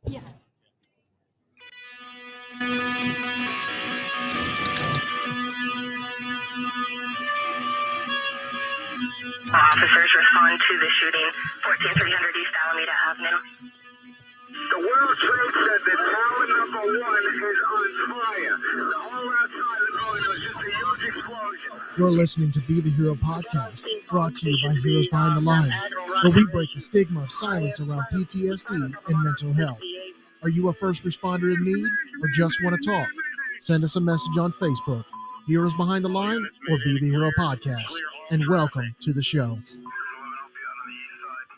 Yeah. Officers respond to the shooting, 14300 East Alameda Avenue. The World Trade Center, tower number 1 is on fire. The whole outside of the building was just a huge explosion. You're listening to Be the Hero podcast, brought to you by Heroes Behind the Line, where we break the stigma of silence around PTSD and mental health. Are you a first responder in need or just want to talk? Send us a message on Facebook, Heroes Behind the Line, or Be the Hero podcast, and welcome to the show.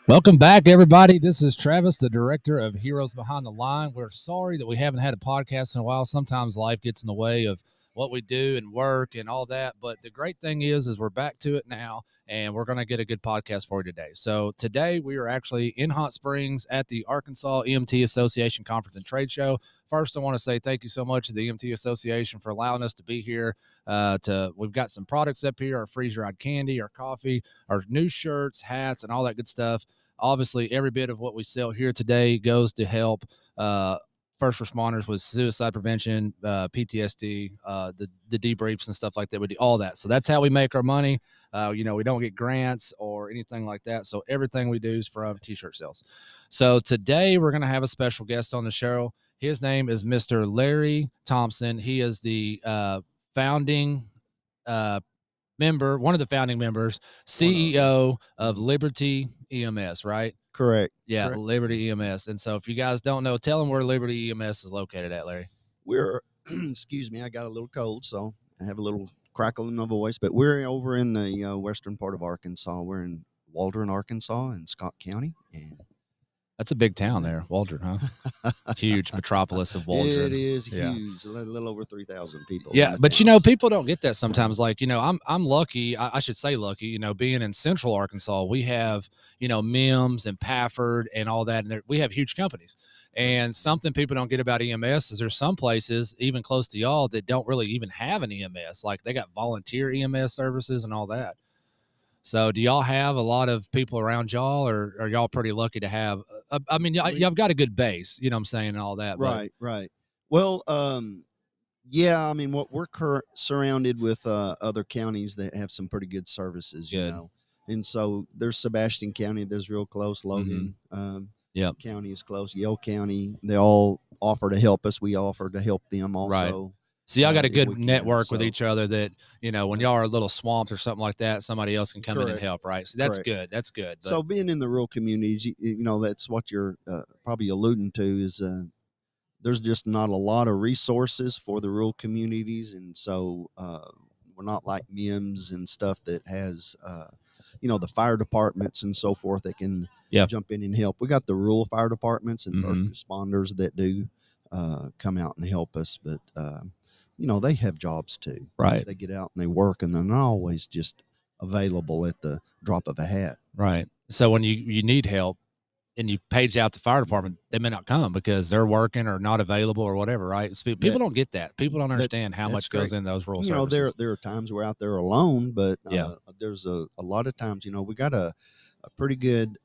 Welcome back, everybody. This is Travis, the director of Heroes Behind the Line. We're sorry that we haven't had a podcast in a while. Sometimes life gets in the way of what we do and work and all that. But the great thing is we're back to it now, and we're going to get a good podcast for you today. So today we are actually in Hot Springs at the Arkansas EMT Association Conference and Trade Show. First, I want to say thank you so much to the EMT Association for allowing us to be here. We've got some products up here, our freeze-dried candy, our coffee, our new shirts, hats, and all that good stuff. Obviously, every bit of what we sell here today goes to help first responders with suicide prevention, PTSD, the debriefs and stuff like that. We do all that. So that's how we make our money. We don't get grants or anything like that. So everything we do is from T-shirt sales. So today we're going to have a special guest on the show. His name is Mr. Larry Thompson. He is the founding member, one of the founding members, CEO of Liberty EMS, right? Correct. Yeah, Correct. Liberty EMS. And so if you guys don't know, tell them where Liberty EMS is located at, Larry. We're, excuse me, I got a little cold, so I have a little crackle in my voice, but we're over in the western part of Arkansas. We're in Waldron, Arkansas, in Scott County. And that's a big town there, Waldron, huh? Huge metropolis of Waldron. It is huge, a little over 3,000 people. Yeah, but people don't get that sometimes. Like, I'm lucky. I should say lucky. Being in Central Arkansas, we have MIMS and Pafford and all that, and we have huge companies. And something people don't get about EMS is there's some places even close to y'all that don't really even have an EMS. Like they got volunteer EMS services and all that. So do y'all have a lot of people around y'all, or are y'all pretty lucky to have, y'all got a good base, you know what I'm saying, and all that. Right, right. Well, yeah, we're surrounded with other counties that have some pretty good services, you know. And so there's Sebastian County, there's real close, Logan County is close, Yale County, they all offer to help us. We offer to help them also. Right. So y'all got a good network with each other that, when y'all are a little swamped or something like that, somebody else can come in and help, right? So that's good. That's good. But so being in the rural communities, that's what you're probably alluding to is there's just not a lot of resources for the rural communities. And so we're not like MIMS and stuff that has, the fire departments and so forth that can jump in and help. We got the rural fire departments and first responders that do come out and help us, but they have jobs too. Right. They get out and they work, and they're not always just available at the drop of a hat. Right. So when you need help and you page out the fire department, they may not come because they're working or not available or whatever, right? So people don't get that. People don't understand how much goes in those rural services. There are times we're out there alone, but there's a lot of times, we got a pretty good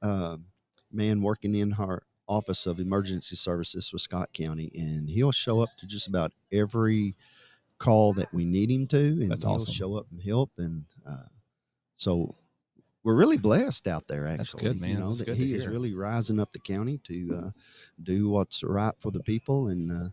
man working in our Office of Emergency Services with Scott County, and he'll show up to just about every call that we need him to, and that's he'll awesome. Show up and help, and so we're really blessed out there. Actually, that's good, man. That's good he is really rising up the county to do what's right for the people and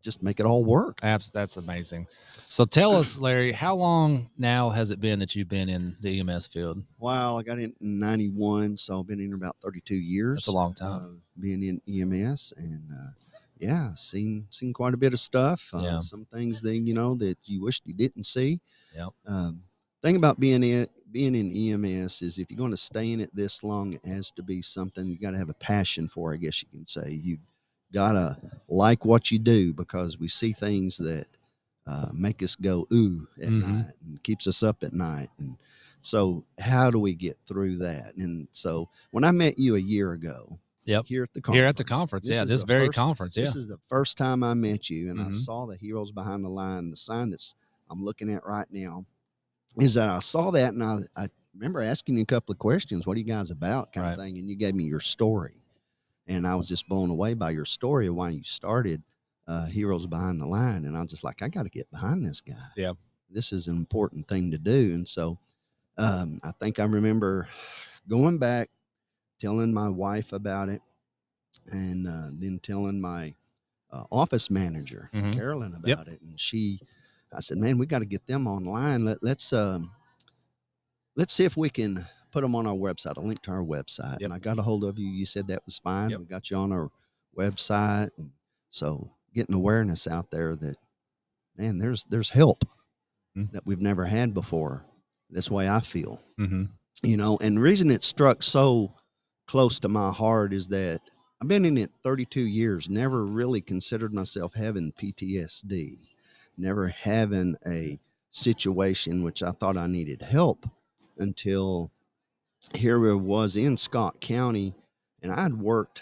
just make it all work. That's amazing. So tell us, Larry, how long now has it been that you've been in the EMS field? Well, I got in 91, so I've been in about 32 years. That's a long time. Being in EMS, and seen quite a bit of stuff. Some things that that you wished you didn't see. Yeah. Thing about being in EMS is if you're going to stay in it this long, it has to be something you got to have a passion for. I guess you can say you've got to like what you do, because we see things that make us go ooh at night and keeps us up at night. And so how do we get through that? And so when I met you a year ago, here at the conference, this very conference, this is the first time I met you, and I saw the Heroes Behind the Line, the sign that's I'm looking at right now, is that I saw that, and I remember asking you a couple of questions. What are you guys about, kind of thing, and you gave me your story. And I was just blown away by your story of why you started Heroes Behind the Line. And I was just like, I got to get behind this guy. Yeah. This is an important thing to do. And so I think I remember going back, telling my wife about it, and then telling my office manager, Carolyn, about it. And I said, man, we got to get them online. Let's see if we can put them on our website, a link to our website. And I got a hold of you. You said that was fine. We got you on our website. And so getting awareness out there that, man, there's help that we've never had before. That's the way I feel, you know. And the reason it struck so close to my heart is that I've been in it 32 years, never really considered myself having PTSD, never having a situation which I thought I needed help, until here it was in Scott County, and I'd worked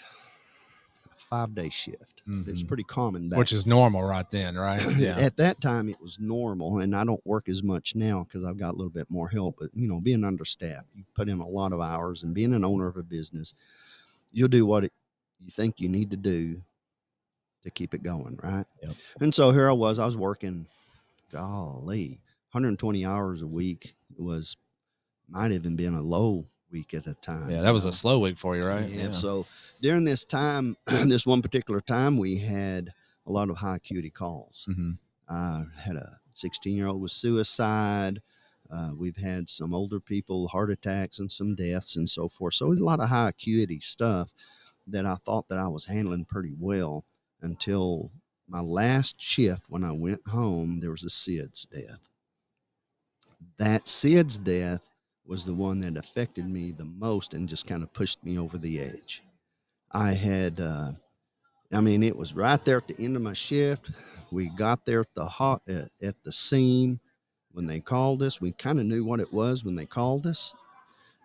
a 5-day shift. It's pretty common back, which is normal right then, right? Yeah. At that time, it was normal, and I don't work as much now because I've got a little bit more help. But, you know, being understaffed, you put in a lot of hours, and being an owner of a business, you'll do what you think you need to do to keep it going, right? Yep. And so here I was working, golly, 120 hours a week. It might even been a low week at a time. Yeah, that was a slow week for you, right? Yeah. So during this time, this one particular time, we had a lot of high acuity calls. I had a 16-year-old with suicide. We've had some older people, heart attacks, and some deaths and so forth. So it was a lot of high acuity stuff that I thought that I was handling pretty well, until my last shift. When I went home, there was a SIDS death. That SIDS death was the one that affected me the most and just kind of pushed me over the edge. I had, it was right there at the end of my shift. We got there at the scene when they called us. We kind of knew what it was when they called us.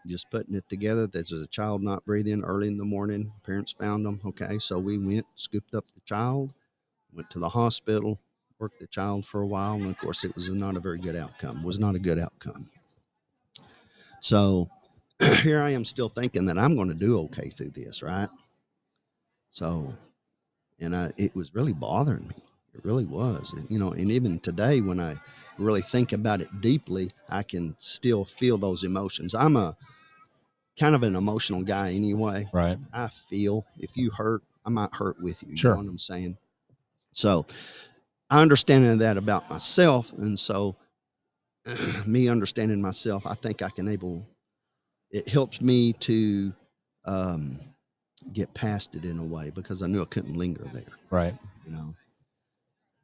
Just putting it together. There's a child not breathing early in the morning. Parents found them. Okay, so we went, scooped up the child, went to the hospital, worked the child for a while, and of course it was not a very good outcome. Was not a good outcome. So here I am still thinking that I'm going to do okay through this, right? So, and it was really bothering me. It really was. And, you know, and even today when I really think about it deeply, I can still feel those emotions. I'm a kind of an emotional guy anyway. Right. I feel if you hurt, I might hurt with you. Sure. You know what I'm saying? So I understand that about myself. And so me understanding myself, I think it helps me to get past it in a way, because I knew I couldn't linger there. Right. You know?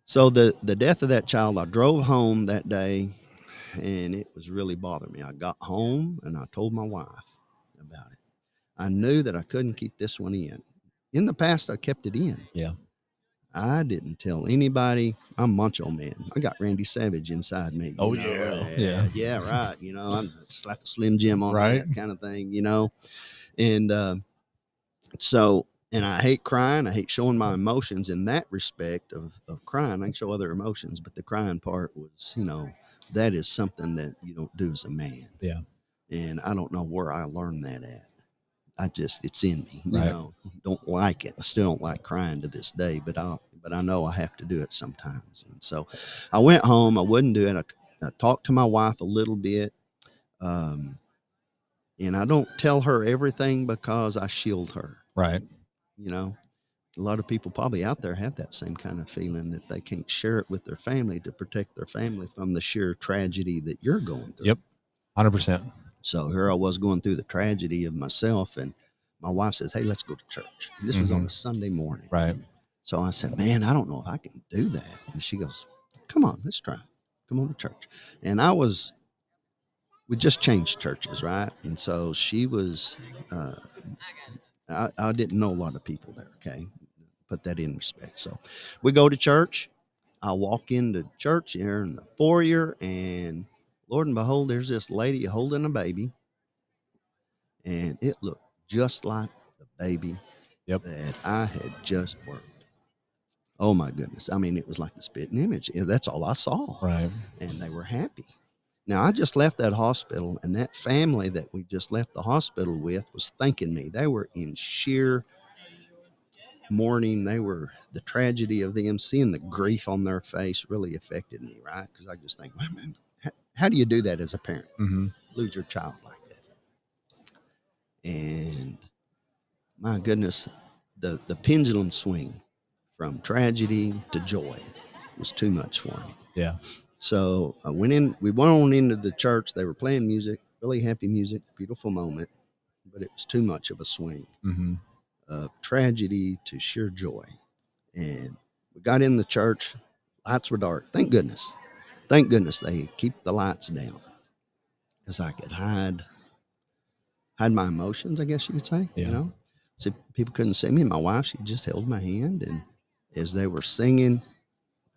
So the death of that child, I drove home that day, and it was really bothering me. I got home and I told my wife about it. I knew that I couldn't keep this one in. In the past, I kept it in. Yeah. I didn't tell anybody. I'm macho man. I got Randy Savage inside me. Oh, yeah. Yeah, right. You know, I'm slap a Slim Jim on right. that kind of thing, you know. And and I hate crying. I hate showing my emotions in that respect of crying. I can show other emotions, but the crying part was, you know, that is something that you don't do as a man. Yeah. And I don't know where I learned that at. It's in me, you right. know, don't like it. I still don't like crying to this day, but I know I have to do it sometimes. And so I went home. I wouldn't do it. I talked to my wife a little bit. And I don't tell her everything because I shield her. Right. You know, a lot of people probably out there have that same kind of feeling that they can't share it with their family to protect their family from the sheer tragedy that you're going through. Yep. 100%. So here I was going through the tragedy of myself, and my wife says, hey, let's go to church. And this was on a Sunday morning. Right. So I said, man, I don't know if I can do that. And she goes, come on, let's try it. Come on to church. And we just changed churches, right? And so she was, I didn't know a lot of people there, okay? Put that in respect. So we go to church. I walk into church there in the foyer, and Lord and behold, there's this lady holding a baby, and it looked just like the baby that I had just worked. Oh my goodness. I mean, it was like the spitting image. That's all I saw. Right. And they were happy. Now, I just left that hospital, and that family that we just left the hospital with was thanking me. They were in sheer morning, the tragedy of them, seeing the grief on their face really affected me, right? Because I just think, man, how do you do that as a parent? Mm-hmm. Lose your child like that? And my goodness, the pendulum swing from tragedy to joy was too much for me. Yeah. So we went on into the church. They were playing music, really happy music, beautiful moment, but it was too much of a swing Mm-hmm. of tragedy to sheer joy. And we got in the church, lights were dark. Thank goodness they keep the lights down, because I could hide my emotions, I guess you could say. Yeah. You know, so people couldn't see me. And my wife, she just held my hand, and as they were singing,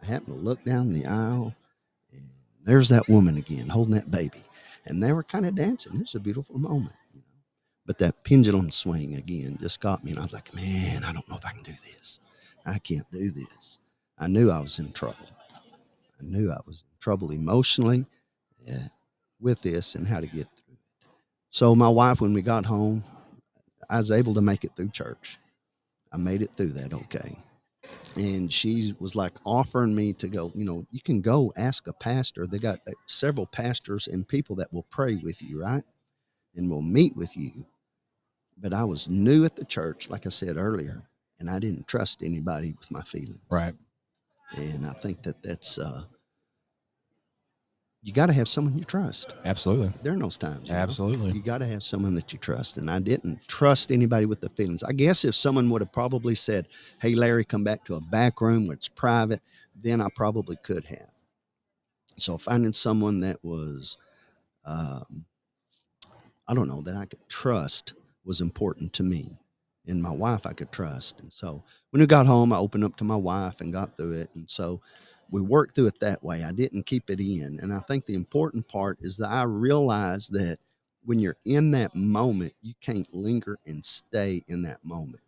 I happened to look down the aisle, and there's that woman again holding that baby, and they were kind of dancing. It was a beautiful moment, you know. But that pendulum swing again just got me, and I was like, man, I don't know if I can do this. I can't do this. I knew I was in trouble. I knew I was in trouble emotionally with this and how to get through it. So my wife, when we got home, I was able to make it through church. I made it through that okay. And she was like offering me to go, you know, you can go ask a pastor. They got several pastors and people that will pray with you, right? And will meet with you. But I was new at the church, like I said earlier, and I didn't trust anybody with my feelings. Right. And I think that's you got to have someone you trust. Absolutely. During those times. Absolutely. You got to have someone that you trust. And I didn't trust anybody with the feelings. I guess if someone would have probably said, hey, Larry, come back to a back room where it's private, then I probably could have. So finding someone that was, I don't know, that I could trust was important to me. And my wife I could trust. And so when we got home, I opened up to my wife and got through it. And so we worked through it that way. I didn't keep it in. And I think the important part is that I realized that when you're in that moment, you can't linger and stay in that moment,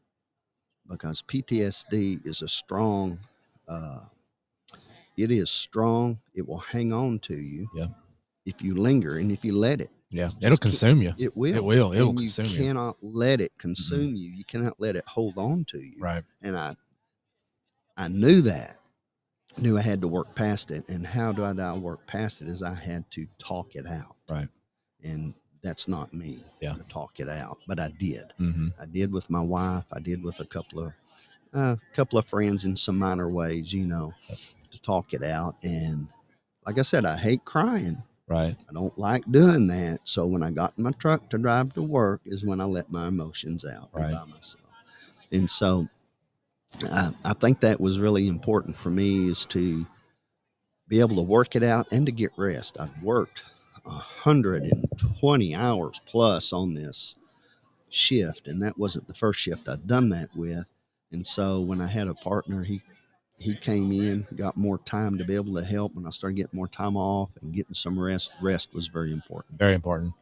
because PTSD is a strong, it is strong. It will hang on to you if you linger and if you let it. Yeah, it'll consume you. It will. It will. It'll and consume you. You cannot let it consume you. You cannot let it hold on to you. Right. And I knew that. Knew I had to work past it. And how do I work past it? Is I had to talk it out. Right. And that's not me to talk it out, but I did. Mm-hmm. I did with my wife. I did with a couple of friends in some minor ways, you know, to talk it out. And like I said, I hate crying. Right. I don't like doing that. So when I got in my truck to drive to work is when I let my emotions out by myself. And so I think that was really important for me, is to be able to work it out and to get rest. I've worked 120 hours plus on this shift, and that wasn't the first shift I'd done that with. And so when I had a partner, he came in, got more time to be able to help. When I started getting more time off and getting some rest was very important. Very important.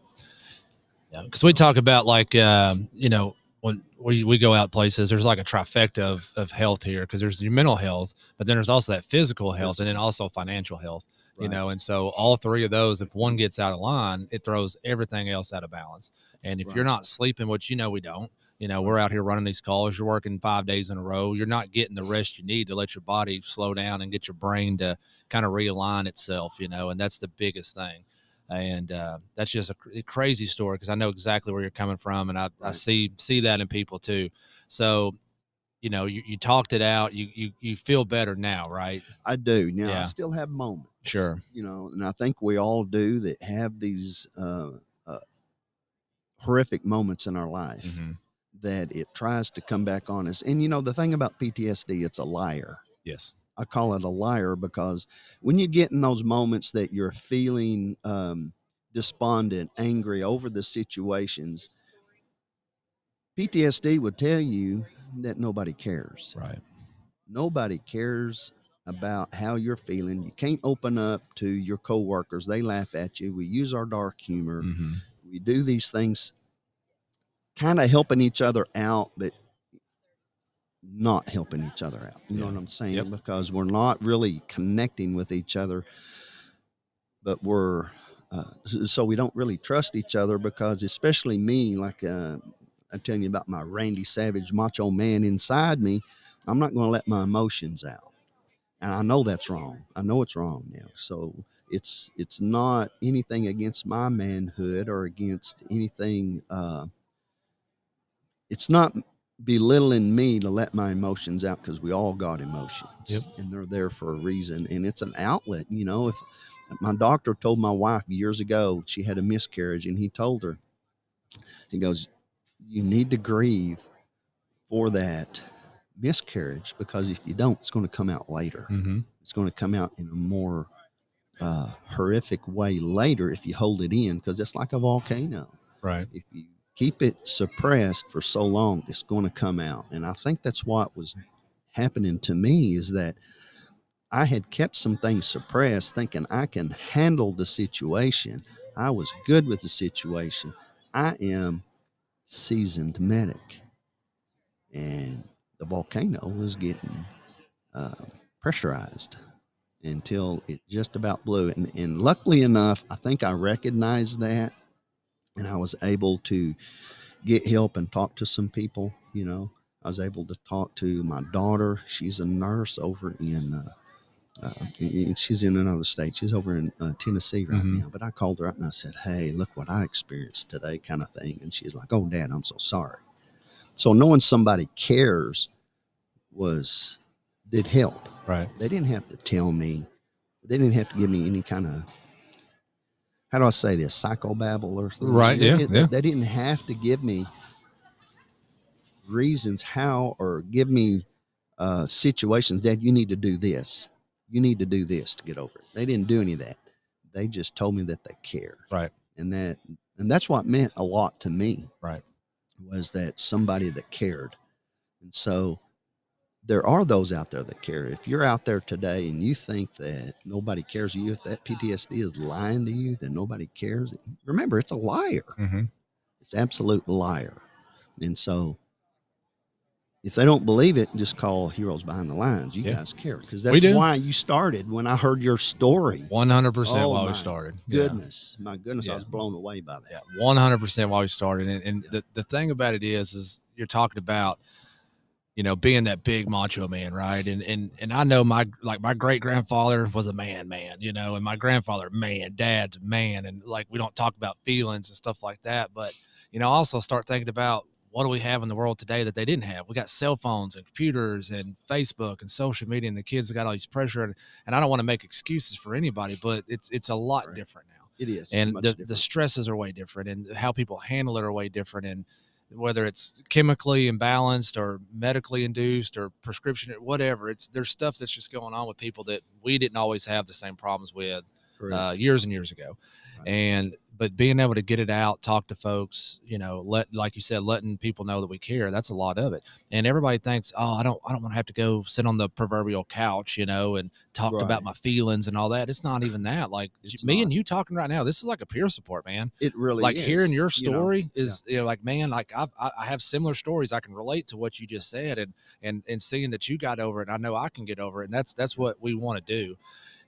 Yeah, because we talk about, like, you know, when we go out places, there's like a trifecta of health here, because there's your mental health, but then there's also that physical health, and then also financial health. Right. You know, and so all three of those, if one gets out of line, it throws everything else out of balance. And if you're not sleeping, which, you know, we don't, you know, we're out here running these calls, you're working 5 days in a row, you're not getting the rest you need to let your body slow down and get your brain to kind of realign itself, you know, and that's the biggest thing. And that's just a crazy story, because I know exactly where you're coming from, and I see that in people too. So, you know, you talked it out, you feel better now, right? I do. Now, I still have moments. Sure. You know, and I think we all do, that have these horrific moments in our life, that it tries to come back on us. And, you know, the thing about PTSD, it's a liar. Yes. I call it a liar, because when you get in those moments that you're feeling despondent, angry over the situations, PTSD would tell you that nobody cares. Right. Nobody cares about how you're feeling. You can't open up to your coworkers. They laugh at you. We use our dark humor. We do these things kind of helping each other out, but not helping each other out. You know what I'm saying? Because we're not really connecting with each other, but we're so we don't really trust each other, because especially me, like I'm telling you about my Randy Savage macho man inside me. I'm not going to let my emotions out. And I know that's wrong. I know it's wrong now. So it's not anything against my manhood or against anything. It's not belittling me to let my emotions out, because we all got emotions. Yep. And they're there for a reason. And it's an outlet. You know, if my doctor told my wife years ago, she had a miscarriage, and he told her, he goes, you need to grieve for that miscarriage, because if you don't, it's going to come out later. Mm-hmm. It's going to come out in a more horrific way later if you hold it in, because it's like a volcano. Right. If you keep it suppressed for so long, it's going to come out. And I think that's what was happening to me, is that I had kept some things suppressed, thinking I can handle the situation. I was good with the situation. I am seasoned medic. And the volcano was getting pressurized until it just about blew. And luckily enough, I think I recognized that, and I was able to get help and talk to some people. You know, I was able to talk to my daughter. She's a nurse over she's in another state. She's over in Tennessee right now. But I called her up and I said, hey, look what I experienced today, kind of thing. And she's like, oh, Dad, I'm so sorry. So knowing somebody cares did help. Right. They didn't have to tell me. They didn't have to give me any kind of, how do I say this, psychobabble or something. Right. They didn't have to give me reasons how, or give me situations that you need to do this. You need to do this to get over it. They didn't do any of that. They just told me that they cared. Right. And that's what meant a lot to me. Right. Was that somebody that cared. And so there are those out there that care. If you're out there today and you think that nobody cares you, if that PTSD is lying to you, that nobody cares, remember, it's a liar. Mm-hmm. It's absolute liar. And so if they don't believe it, just call Heroes Behind the Lines. You guys care, because that's why you started. When I heard your story, 100% why we started. Goodness, my goodness, I was blown away by that. Yeah, 100% why we started. And the thing about it is you're talking about, you know, being that big macho man, right? And I know my great grandfather was a man, you know, and my grandfather, man, dad's man, and like we don't talk about feelings and stuff like that. But you know, I also start thinking about, what do we have in the world today that they didn't have? We got cell phones and computers and Facebook and social media, and the kids have got all these pressure. And I don't want to make excuses for anybody, but it's a lot different now. It is. And the stresses are way different, and how people handle it are way different. And whether it's chemically imbalanced or medically induced or prescription, whatever, there's stuff that's just going on with people that we didn't always have the same problems with years and years ago. Right. But being able to get it out, talk to folks, you know, like you said, letting people know that we care, that's a lot of it. And everybody thinks, oh, I don't want to have to go sit on the proverbial couch, you know, and talk about my feelings and all that. It's not even that. Like and you talking right now, this is like a peer support, man. It really like is. Hearing your story is, you know, like, man, like I have similar stories. I can relate to what you just said, and seeing that you got over it, I know I can get over it. And that's what we want to do.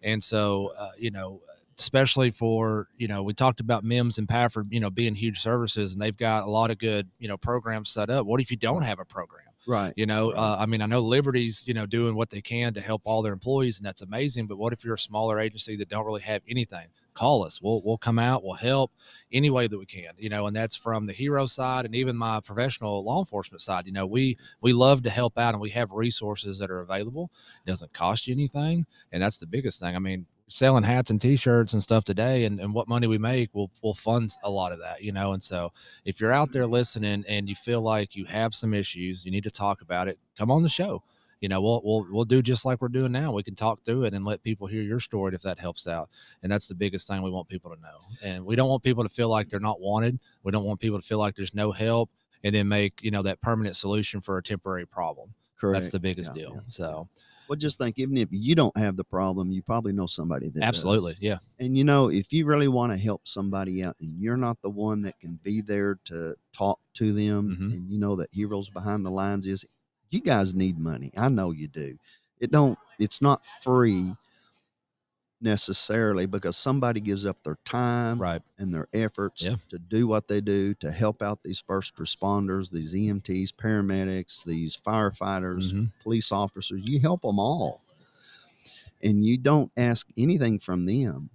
And so, you know, especially for, you know, we talked about MIMS and Pafford, you know, being huge services, and they've got a lot of good, you know, programs set up. What if you don't have a program? Right. You know, I mean, I know Liberty's, you know, doing what they can to help all their employees, and that's amazing. But what if you're a smaller agency that don't really have anything? Call us. We'll come out. We'll help any way that we can, you know, and that's from the hero side and even my professional law enforcement side. You know, we love to help out, and we have resources that are available. It doesn't cost you anything. And that's the biggest thing. I mean, selling hats and t-shirts and stuff today, and what money we make will fund a lot of that, you know. And so if you're out there listening and you feel like you have some issues, you need to talk about it, come on the show. You know, we'll do just like we're doing now. We can talk through it and let people hear your story if that helps out. And that's the biggest thing we want people to know. And we don't want people to feel like they're not wanted. We don't want people to feel like there's no help and then make, you know, that permanent solution for a temporary problem. Correct. That's the biggest deal. Yeah. So well, just think, even if you don't have the problem, you probably know somebody that absolutely does. Yeah. And you know, if you really want to help somebody out and you're not the one that can be there to talk to them, and you know that Heroes Behind the Lines is, you guys need money. I know you do. It's not free necessarily, because somebody gives up their time Right. and their efforts Yeah. to do what they do to help out these first responders, these EMTs, paramedics, these firefighters, Mm-hmm. police officers. You help them all, and you don't ask anything from them,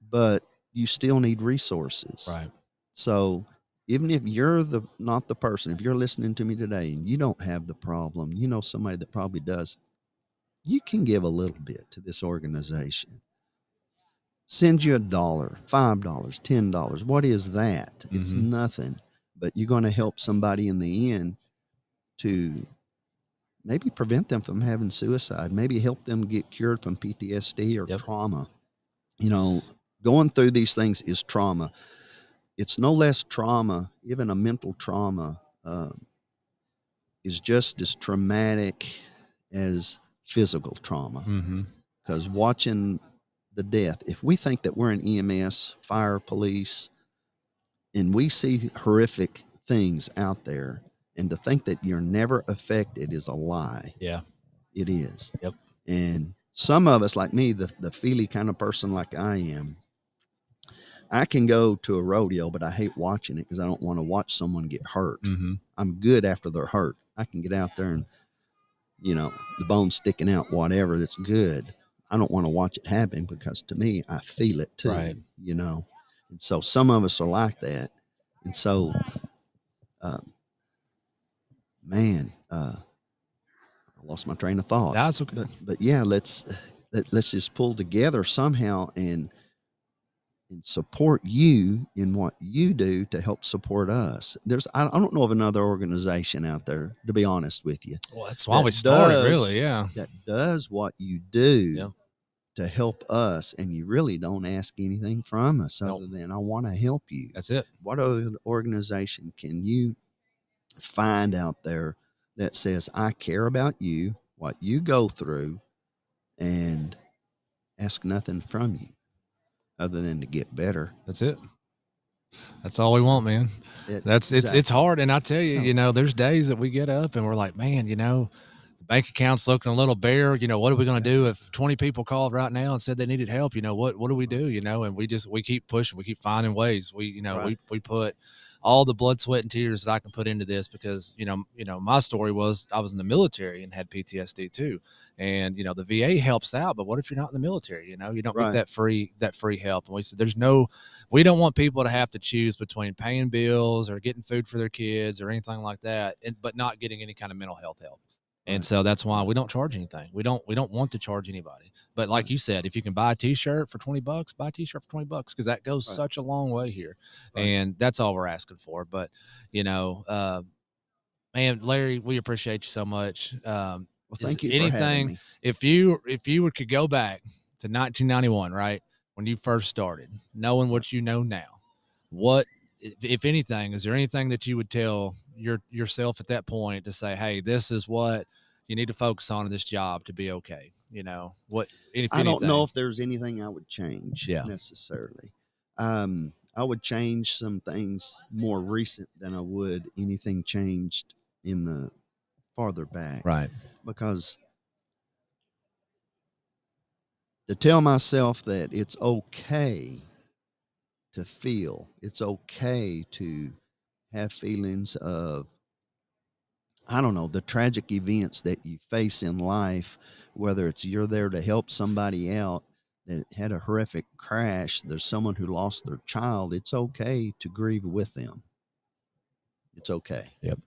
but you still need resources. Right. So even if you're not the person, if you're listening to me today and you don't have the problem, you know somebody that probably does, you can give a little bit to this organization. Send you $1, $5, $10. What is that? It's Mm-hmm. nothing, but you're going to help somebody in the end to maybe prevent them from having suicide, maybe help them get cured from PTSD or Yep. trauma. You know, going through these things is trauma. It's no less trauma, even a mental trauma is just as traumatic as physical trauma. Mm-hmm. Because watching the death, if we think that we're an EMS, fire, police, and we see horrific things out there, and to think that you're never affected is a lie. Yeah. It is. Yep. And some of us, like me, the feely kind of person like I am, I can go to a rodeo, but I hate watching it because I don't want to watch someone get hurt. Mm-hmm. I'm good after they're hurt. I can get out there and, you know, the bone's sticking out, whatever, that's good. I don't want to watch it happen because to me, I feel it too, Right. you know. And so some of us are like that. And so, I lost my train of thought. That's okay. But yeah, let's just pull together somehow and support you in what you do to help support us. I don't know of another organization out there, to be honest with you. Well, that's why we started, really. Yeah. That does what you do Yeah. to help us, and you really don't ask anything from us Nope. other than I want to help you. That's it. What other organization can you find out there that says, I care about you, what you go through, and ask nothing from you other than to get better? That's it. That's all we want, man. It's hard. And I tell you, you know, there's days that we get up and we're like, man, you know, the bank account's looking a little bare. You know, what are we going to do if 20 people called right now and said they needed help? You know, what do we do? You know, and we keep pushing, we keep finding ways. We put all the blood, sweat, and tears that I can put into this because, you know, my story was I was in the military and had PTSD too. And, you know, the VA helps out, but what if you're not in the military? You know, you don't get that free help. And we said, we don't want people to have to choose between paying bills or getting food for their kids or anything like that, but not getting any kind of mental health help. And so that's why we don't charge anything. We don't want to charge anybody. But like you said, if you can buy a t-shirt for $20, buy a t-shirt for $20 because that goes such a long way here. And that's all we're asking for. But, you know, man, Larry, we appreciate you so much. Well, thank you for having me. If you could go back to 1991, right, when you first started, knowing what you know now, what, if anything, is there anything that you would tell yourself at that point to say, hey, this is what you need to focus on in this job to be okay? You know, what, if I anything? don't know if there's anything I would change necessarily. I would change some things more recent than I would anything changed in the farther back. Right. Because to tell myself that it's okay to feel, it's okay to have feelings of, I don't know, the tragic events that you face in life, whether it's you're there to help somebody out that had a horrific crash, there's someone who lost their child, it's okay to grieve with them. It's okay. Yep.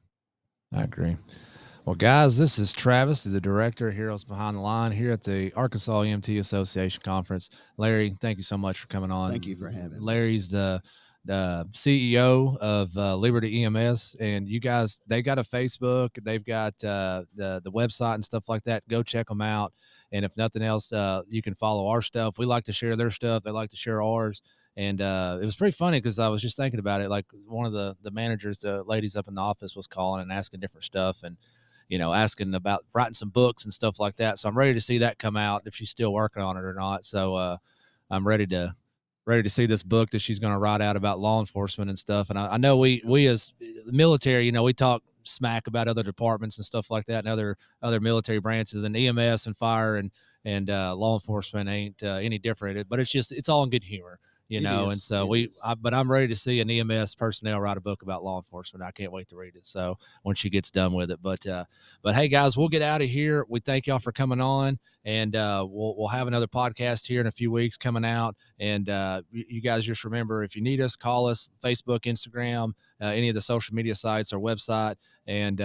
I agree. Well, guys, this is Travis, the director of Heroes Behind the Line here at the Arkansas EMT Association conference. Larry, thank you so much for coming on. Thank you for having me. Larry's the CEO of Liberty EMS, and you guys, they got a Facebook, they've got the website and stuff like that. Go check them out. And if nothing else, you can follow our stuff. We like to share their stuff. They like to share ours. And it was pretty funny because I was just thinking about it. Like one of the managers, the ladies up in the office was calling and asking different stuff and, you know, asking about writing some books and stuff like that. So I'm ready to see that come out if she's still working on it or not. So I'm ready to see this book that she's going to write out about law enforcement and stuff. And I know we as the military, you know, we talk smack about other departments and stuff like that and other military branches and EMS and fire and and law enforcement ain't any different. But it's all in good humor. It And is. so but I'm ready to see an EMS personnel write a book about law enforcement. I can't wait to read it. So when she gets done with it, but hey guys, we'll get out of here. We thank y'all for coming on, and we'll have another podcast here in a few weeks coming out. And you guys just remember, if you need us, call us, Facebook, Instagram, any of the social media sites, our website. And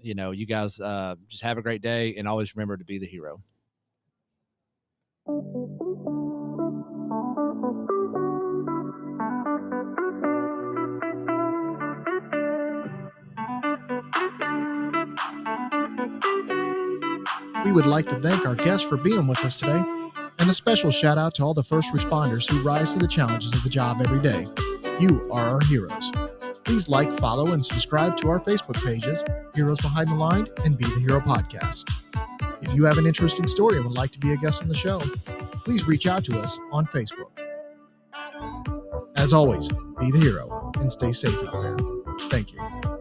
you guys just have a great day, and always remember to be the hero. We would like to thank our guests for being with us today, and a special shout out to all the first responders who rise to the challenges of the job every day. You are our heroes. Please like, follow, and subscribe to our Facebook pages, Heroes Behind the Line and Be the Hero Podcast. If you have an interesting story and would like to be a guest on the show, please reach out to us on Facebook. As always, be the hero and stay safe out there. Thank you.